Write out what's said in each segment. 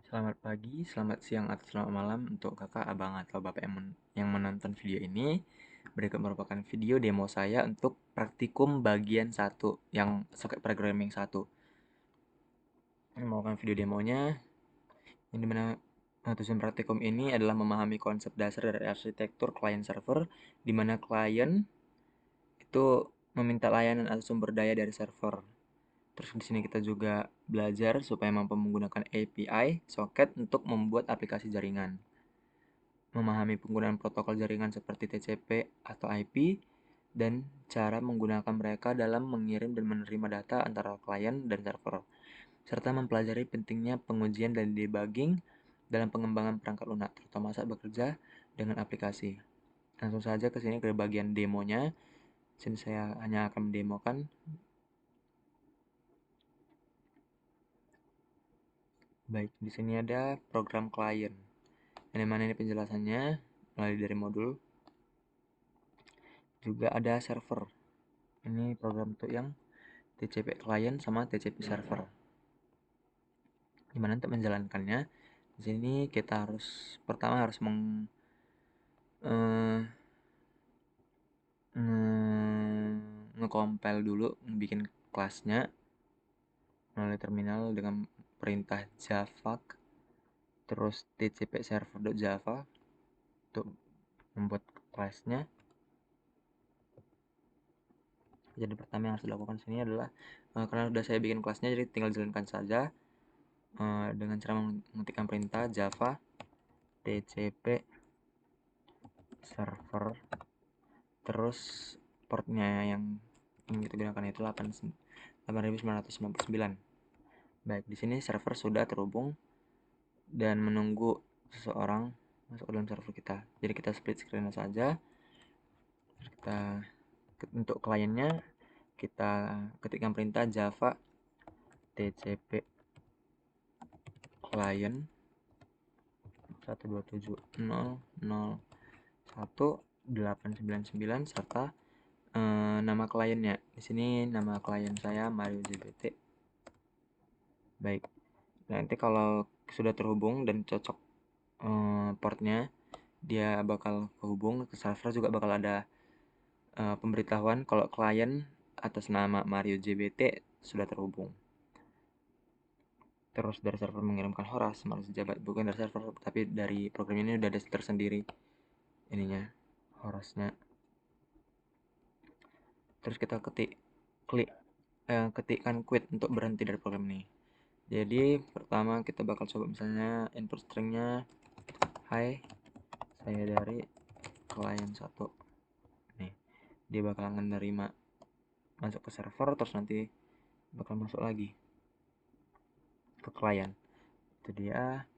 Selamat pagi, selamat siang, atau selamat malam untuk kakak, abang, atau bapak yang menonton video ini. Berikut merupakan video demo saya untuk praktikum bagian 1 yang soket programming 1. Ini merupakan video demonya, yang dimana tujuan praktikum ini adalah memahami konsep dasar dari arsitektur client server, di mana klien itu meminta layanan atau sumber daya dari server. Terus di sini kita juga belajar supaya mampu menggunakan API soket untuk membuat aplikasi jaringan. Memahami penggunaan protokol jaringan seperti TCP atau IP, dan cara menggunakan mereka dalam mengirim dan menerima data antara klien dan server, serta mempelajari pentingnya pengujian dan debugging dalam pengembangan perangkat lunak, terutama saat bekerja dengan aplikasi. Langsung saja ke sini ke bagian demonya. Sini saya hanya akan mendemokan. Baik, di sini ada program klien. Yang mana ini penjelasannya mulai dari modul. Juga ada server. Ini program untuk yang TCP client sama TCP server. Gimana untuk menjalankannya? Di sini kita pertama harus nge-compile dulu, bikin kelasnya melalui terminal dengan perintah java, terus tcp server.java untuk membuat kelasnya. Jadi pertama yang harus dilakukan sini adalah karena sudah saya bikin kelasnya, jadi tinggal jalankan saja dengan cara mengetikkan perintah java tcp server, terus portnya yang ingin kita gunakan itu 8999. Baik, di sini server sudah terhubung dan menunggu seseorang masuk ke dalam server kita. Jadi kita split screen saja. Kita untuk kliennya kita ketikkan perintah java tcp client 127.0.0.1.899 serta nama kliennya. Di sini nama klien saya Mario JBT. Baik, nanti kalau sudah terhubung dan cocok portnya, dia bakal kehubung ke server. Juga bakal ada pemberitahuan kalau klien atas nama Mario JBT sudah terhubung. Terus dari server mengirimkan horas Mario Jabat, bukan dari server tapi dari program ini udah ada tersendiri ininya, horasnya. Terus kita ketikkan quit untuk berhenti dari program ini. Jadi pertama kita bakal coba misalnya input stringnya hai, saya dari klien 1. Nih, dia bakal menerima masuk ke server, terus nanti bakal masuk lagi ke klien. Itu dia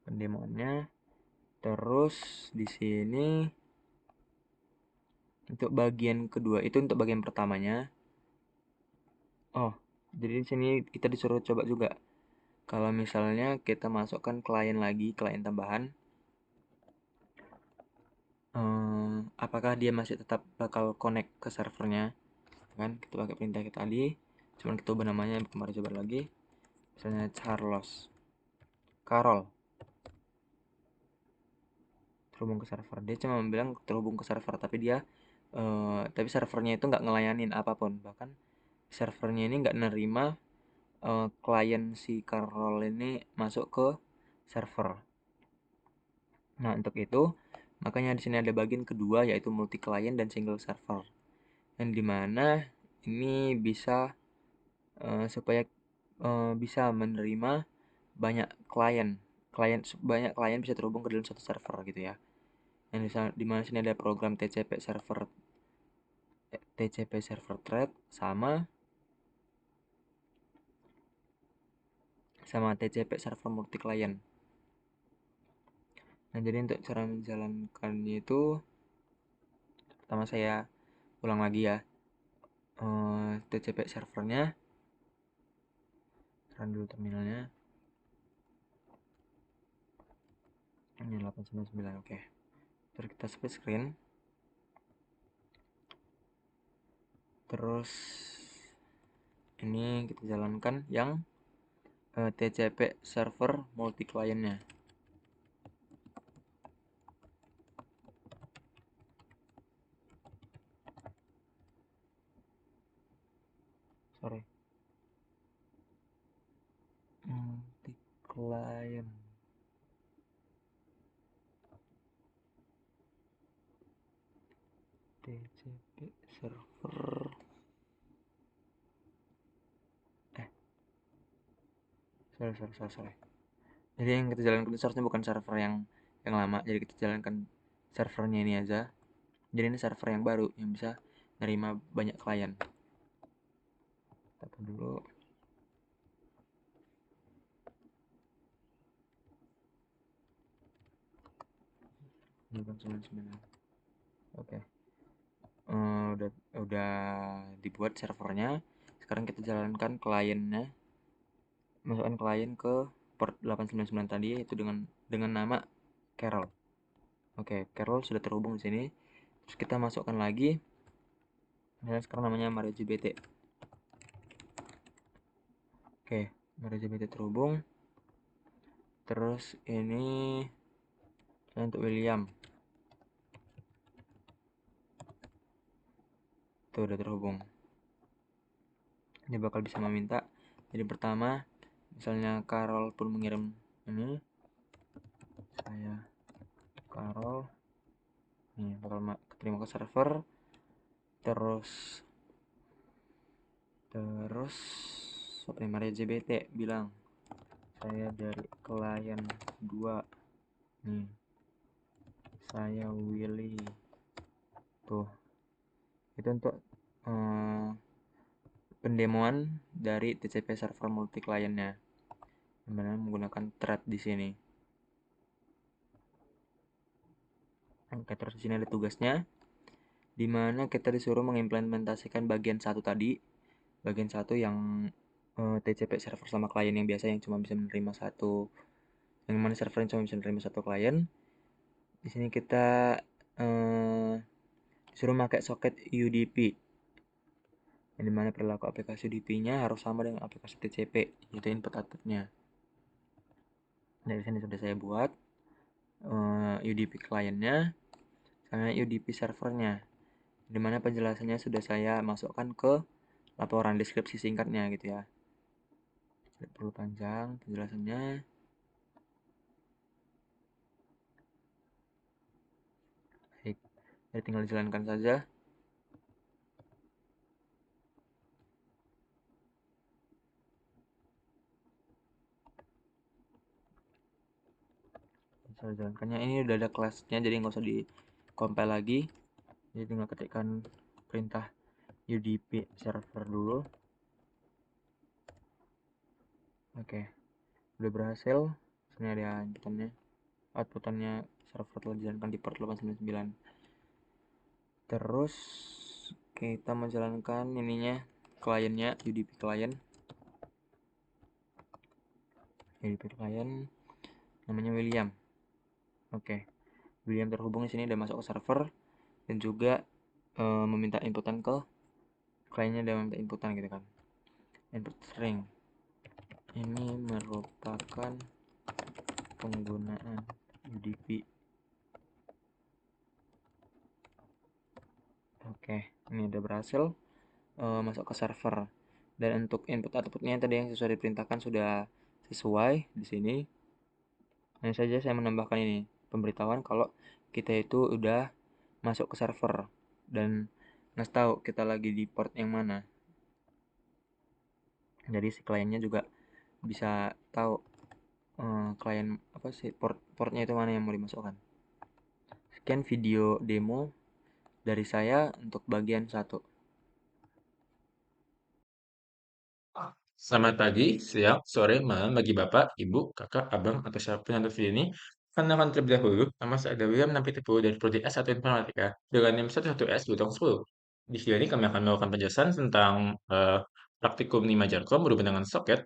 pendemoannya. Terus di sini untuk bagian kedua itu untuk bagian pertamanya. Oh, jadi di sini kita disuruh coba juga. Kalau misalnya kita masukkan klien lagi, klien tambahan, apakah dia masih tetap bakal connect ke servernya? Kan kita pakai perintah kita tadi, cuman kita ubah namanya, kemarin coba lagi, misalnya Carol terhubung ke server. Dia cuma bilang terhubung ke server, tapi tapi servernya itu nggak ngelayanin apapun. Bahkan servernya ini nggak nerima klien si Carol ini masuk ke server. Nah, untuk itu makanya di sini ada bagian kedua, yaitu multi client dan single server. Yang dimana ini bisa supaya bisa menerima banyak banyak klien bisa terhubung ke dalam satu server gitu ya. Yang dimana sini ada program TCP server thread sama TCP server multi client. Nah, jadi untuk cara menjalankannya itu pertama saya ulang lagi ya. TCP servernya, run dulu terminalnya. Ini 899, oke. Terus kita split screen. Terus ini kita jalankan yang TCP server multi clientnya. Sorry, multi client TCP server. eh sorry. Jadi yang kita jalankan itu seharusnya bukan server yang lama, jadi kita jalankan servernya ini aja. Jadi ini server yang baru yang bisa nerima banyak klien. Kita dulu. Ini kan 99. Oke. Udah dibuat servernya. Sekarang kita jalankan kliennya. Masukkan klien ke port 899 tadi, yaitu dengan nama Carol. Oke, Carol sudah terhubung di sini. Terus kita masukkan lagi. Dan sekarang namanya Mario JBT. Oke, Mario JBT terhubung. Terus ini untuk William. Tuh udah terhubung. Dia bakal bisa meminta. Jadi pertama, misalnya Carol pun mengirim ini, saya Carol, nih bakal terima ke server. Terus terus Maria JBT bilang, saya dari klien 2 nih, saya Willy. Tuh, itu untuk pendemoan dari TCP server multi clientnya, dimana menggunakan thread di sini. Oke, terus di sini ada tugasnya, dimana kita disuruh mengimplementasikan bagian satu tadi, bagian satu yang TCP server sama klien yang biasa yang cuma bisa menerima satu, yang mana server yang cuma bisa menerima satu klien. Di sini kita disuruh pakai soket UDP, yang dimana perilaku aplikasi UDP-nya harus sama dengan aplikasi TCP, yaitu input outputnya. Dari sini sudah saya buat UDP kliennya sama UDP servernya, dimana penjelasannya sudah saya masukkan ke laporan deskripsi singkatnya gitu ya. Tidak perlu panjang penjelasannya. Baik, jadi tinggal dijalankan saja. Saya jalankannya, ini udah ada kelasnya, jadi nggak usah di compile lagi. Jadi tinggal ketikkan perintah UDP server dulu. Oke, udah berhasil. Sini ada outputannya server telah dijalankan di port 899. Terus kita menjalankan ininya, kliennya, UDP client namanya William. Oke, William terhubung di sini, udah masuk ke server dan juga meminta inputan ke kliennya, udah meminta inputan gitu kan. Input string ini merupakan penggunaan UDP. Oke, ini udah berhasil masuk ke server. Dan untuk input outputnya tadi yang sesuai diperintahkan sudah sesuai di sini. Hanya saja saya menambahkan ini pemberitahuan kalau kita itu udah masuk ke server dan nggak tahu kita lagi di port yang mana. Jadi si kliennya juga bisa tahu klien apa sih, portnya itu mana yang mau dimasukkan. Sekian video demo dari saya untuk bagian 1. Selamat pagi, siang, sore, malam bagi Bapak, Ibu, Kakak, Abang, atau siapapun yang nonton video ini. Kenalkan terlebih dahulu, nama saya Aga William, menampil tipu dari Prodi S1 Informatika dengan NIM 11S 2010. Di video ini kami akan melakukan penjelasan tentang praktikum 5 Jarkom berhubungan dengan soket.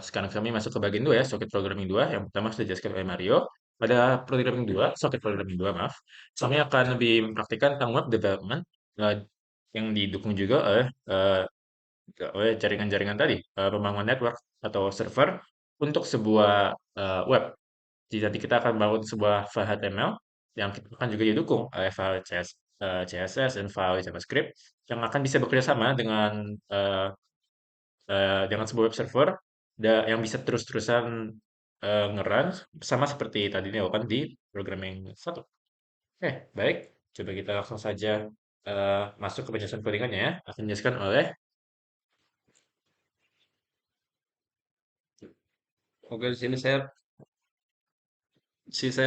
Sekarang kami masuk ke bagian 2 ya, soket programming 2. Yang pertama sudah dijelaskan oleh Mario. Pada programming 2, soket programming 2, maaf. Kami akan lebih mempraktikkan tentang web development yang didukung juga oleh oleh jaringan-jaringan tadi, pembangun network atau server untuk sebuah web. Jadi nanti kita akan bangun sebuah file HTML yang akan juga didukung oleh file CSS dan file JavaScript yang akan bisa bekerja sama eh, dengan sebuah web server yang bisa terus-terusan nge-run sama seperti tadi dilakukan di programming satu. Oke, baik. Coba kita langsung saja masuk ke penjelasan codingannya ya. Akan dijelaskan oleh. Oke, di sini saya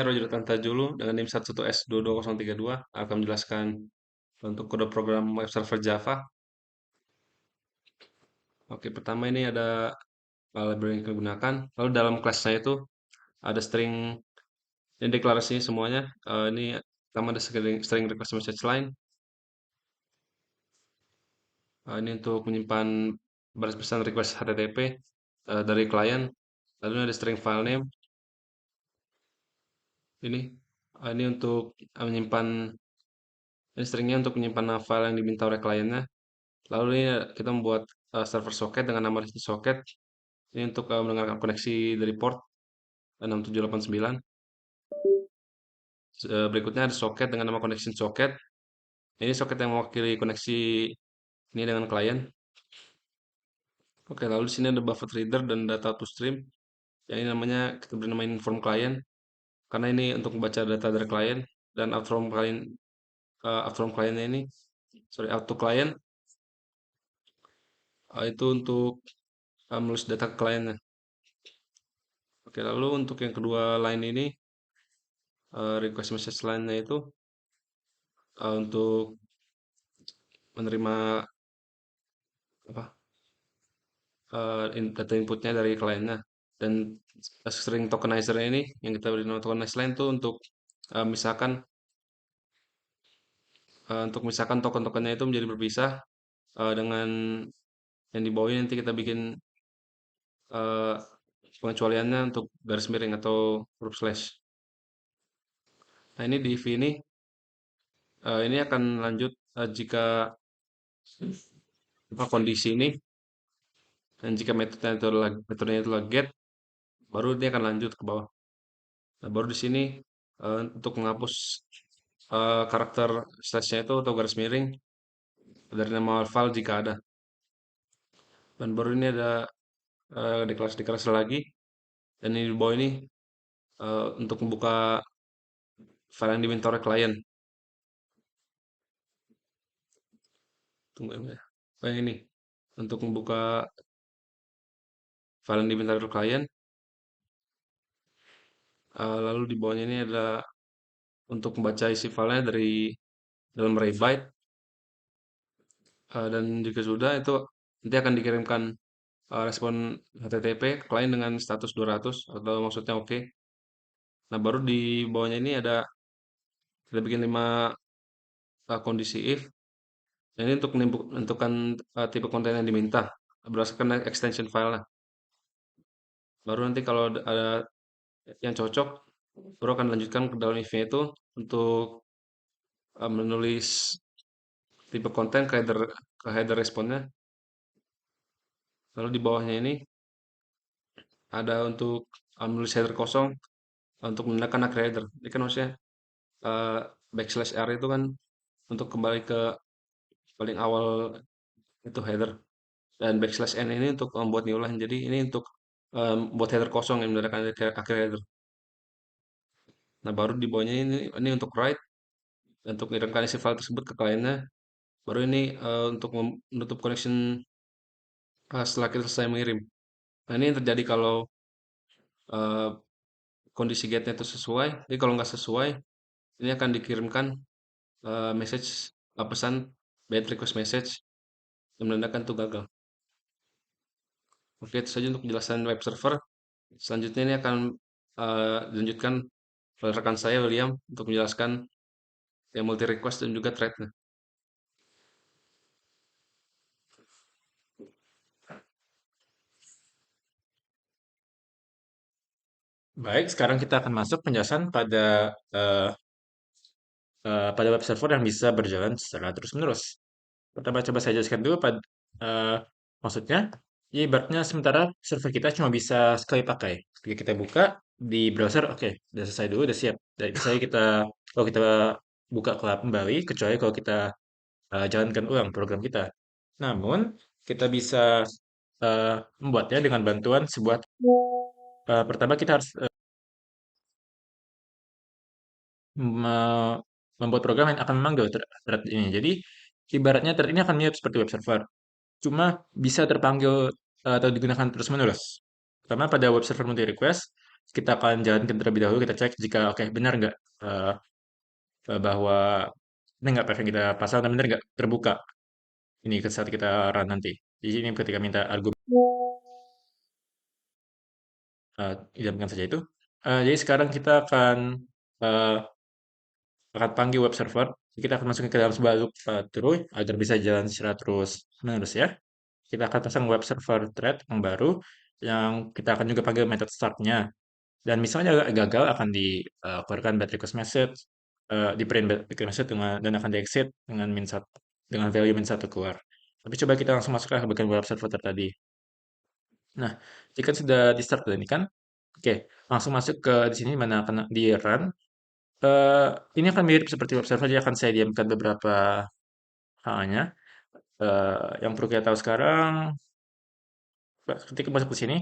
Roger Tantajulu dengan NIM 11S22032 akan menjelaskan untuk kode program web server Java. Oke, pertama ini ada library yang kita gunakan. Lalu dalam kelasnya itu ada string, ini deklarasinya semuanya. Ini pertama ada string request message line. Ini untuk menyimpan baris pesan request HTTP dari klien. Lalu ini ada string file name. Ini untuk menyimpan, ini stringnya untuk menyimpan file yang diminta oleh kliennya. Lalu ini kita membuat server socket dengan nama list socket. Ini untuk mendengarkan koneksi dari port 6789. Berikutnya ada socket dengan nama connection socket. Ini socket yang mewakili koneksi ini dengan klien. Oke, lalu di sini ada buffer reader dan data to stream. Yang ini namanya kita beri nama inform client karena ini untuk membaca data dari klien, dan out from client, clientnya ini, sorry, out to client itu untuk menulis data ke kliennya. Oke, lalu untuk yang kedua line ini, request message line-nya itu untuk menerima apa, data inputnya dari kliennya, dan string tokenizer ini yang kita beri nama tokenizer line itu untuk misalkan token-tokennya itu menjadi berpisah dengan yang di bawahnya. Nanti kita bikin eh, pengecualiannya untuk garis miring atau huruf slash. Nah, ini di if ini akan lanjut jika kondisi ini, dan jika metodenya itu adalah get, baru dia akan lanjut ke bawah. Nah, baru di sini untuk menghapus karakter slashnya itu atau garis miring dari nama file jika ada. Dan baru ini ada deklarasi lagi, dan ini di bawah ini untuk membuka file yang diminta oleh klien. Tunggu ya. Yang ini untuk membuka file yang diminta oleh klien. Lalu di bawahnya ini ada untuk membaca isi filenya dari dalam array byte. Dan jika sudah, itu nanti akan dikirimkan respon HTTP ke klien dengan status 200 atau maksudnya oke. Nah, baru di bawahnya ini ada kita bikin 5 kondisi if. Nah, ini untuk menentukan tipe konten yang diminta berdasarkan extension file. Baru nanti kalau ada yang cocok, baru akan lanjutkan ke dalam if-nya itu untuk menulis tipe konten ke header responnya. Lalu di bawahnya ini ada untuk menulis header kosong untuk menandakan akhir header. Ini kan maksudnya eh, backslash r itu kan untuk kembali ke paling awal itu header, dan backslash n ini untuk membuat new line. Jadi ini untuk buat header kosong yang menandakan akhir header. Nah, baru di bawahnya ini untuk write, untuk mengirimkan isi file tersebut ke kliennya. Baru ini untuk menutup connection setelah kita selesai mengirim. Nah, ini yang terjadi kalau eh, kondisi getnya itu sesuai. Jadi kalau nggak sesuai, ini akan dikirimkan message, pesan bad request message yang menandakan itu gagal. Oke, itu saja untuk penjelasan web server. Selanjutnya ini akan dilanjutkan oleh rekan saya William untuk menjelaskan yang multi request dan juga thread. Baik, sekarang kita akan masuk penjelasan eh, pada web server yang bisa berjalan secara terus-menerus. Pertama, coba saya jelaskan dulu Maksudnya, ya ibaratnya sementara server kita cuma bisa sekali pakai. Ketika kita buka di browser, oke, udah selesai dulu, udah siap. Dan bisa kita, kalau kita buka kembali, kecuali kalau kita jalankan ulang program kita. Namun, kita bisa membuatnya dengan bantuan sebuah, pertama kita harus membuat program yang akan memanggil thread ini. Jadi, ibaratnya thread ini akan mirip seperti web server. Cuma bisa terpanggil atau digunakan terus-menerus. Karena pada web server multi request, kita akan jalankan terlebih dahulu, kita cek jika oke benar nggak eh, bahwa ini nggak pakai kita pasang dan benar nggak terbuka ini ke saat kita run nanti. Di sini ketika minta argumen diamkan saja itu. Jadi sekarang kita eh, akan panggil web server. Kita akan masukin ke dalam sebuah loop terus agar bisa jalan secara terus menerus ya. Kita akan pasang web server thread yang baru yang kita akan juga panggil method startnya. Dan misalnya gagal akan dikeluarkan bad request message, di print bad request message dan akan di exit dengan dengan value min satu keluar. Tapi coba kita langsung masuk ke bagian web server tadi. Nah, jika sudah di start ini kan, oke, langsung masuk ke di sini mana akan di run. Eh, ini akan mirip seperti web server, jadi akan saya diamkan beberapa halnya. Yang perlu kita tahu sekarang, ketika masuk ke sini,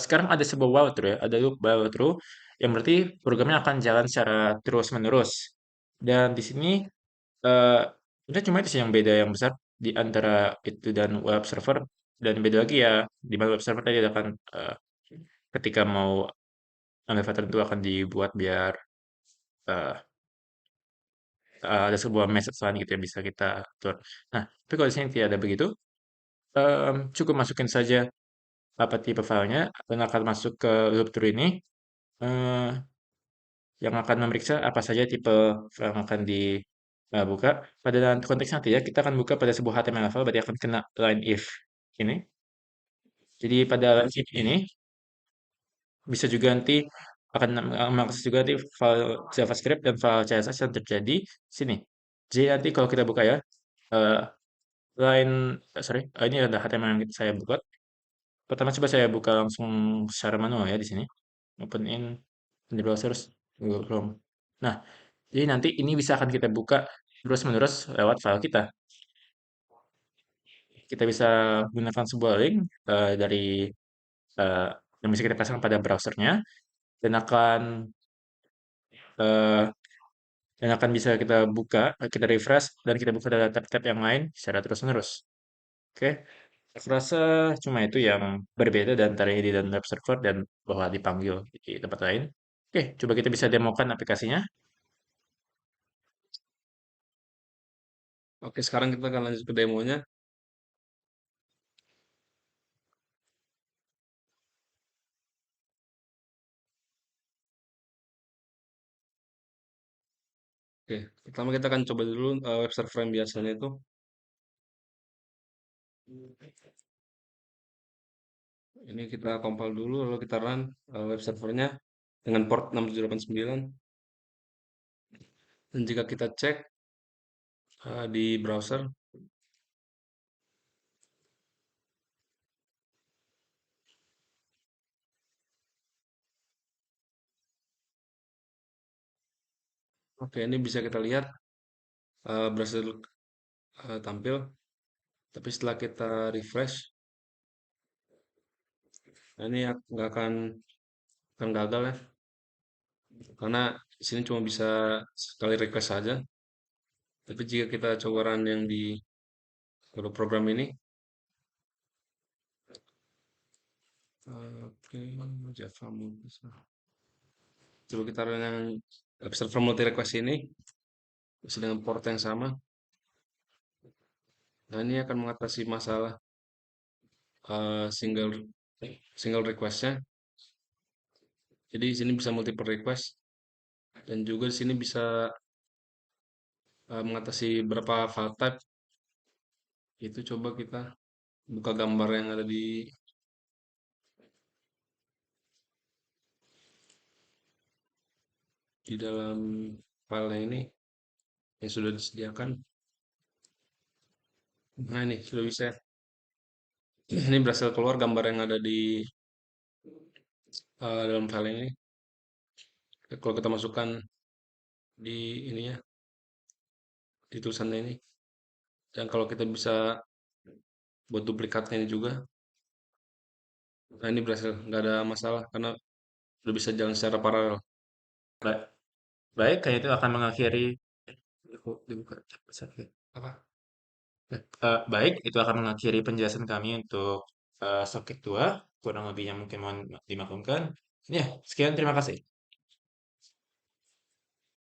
sekarang ada sebuah while true ya, ada loop while true, yang berarti programnya akan jalan secara terus-menerus. Dan di sini, eh udah cuma itu sih yang beda yang besar di antara itu dan web server. Dan beda lagi ya, di mana web server tadi akan ketika mau ambil pattern itu akan dibuat biar eh, ada sebuah message lain gitu yang bisa kita atur. Nah, tapi kalau di sini tidak ada begitu, cukup masukin saja apa tipe filenya dan akan masuk ke loop through ini eh, yang akan memeriksa apa saja tipe file yang akan dibuka. Pada dalam konteks nanti ya, kita akan buka pada sebuah HTML file, berarti akan kena line if ini. Jadi pada line if ini bisa juga nanti akan mengakses juga nanti file JavaScript dan file CSS yang terjadi sini. Jadi nanti kalau kita buka ya, eh, line, sorry, ini adalah HTML yang saya buka. Pertama coba saya buka langsung secara manual ya di sini. Open in di browser Google Chrome. Nah, jadi nanti ini bisa akan kita buka terus-menerus lewat file kita. Kita bisa gunakan sebuah link eh, yang bisa kita pasang pada browsernya dan eh, akan bisa kita buka, kita refresh dan kita buka dari tab-tab yang lain secara terus-menerus. Oke, aku rasa cuma itu yang berbeda dan antara ini dan web server dan bahwa dipanggil di tempat lain. Oke, coba kita bisa demokan aplikasinya. Oke, sekarang kita akan lanjut ke demonya. Oke, pertama kita akan coba dulu web server yang biasanya itu. Ini kita compile dulu, lalu kita run web servernya dengan port 6789. Dan jika kita cek di browser, oke ini bisa kita lihat browser tampil. Tapi setelah kita refresh, nah ini nggak akan gagal ya, karena di sini cuma bisa sekali request saja. Tapi jika kita coba run yang di program ini, oke, Java Multi. Coba kita run yang server multi request ini, masih dengan port yang sama. Nah ini akan mengatasi masalah single requestnya. Jadi di sini bisa multiple request dan juga di sini bisa mengatasi berapa file type. Itu coba kita buka gambar yang ada di dalam file ini yang sudah disediakan. Nah ini sudah bisa. Ini berhasil keluar gambar yang ada di dalam file ini. Kalau kita masukkan di ininya, di tulisannya ini. Dan kalau kita bisa buat duplikatnya ini juga. Nah ini berhasil, nggak ada masalah karena udah bisa jalan secara paralel. Ba- Baik, kayak itu akan mengakhiri. Kok dibuka cepet. Apa? Baik, itu akan mengakhiri penjelasan kami untuk soket 2. Kurang lebihnya mungkin mohon dimaklumkan. Ya, sekian, terima kasih.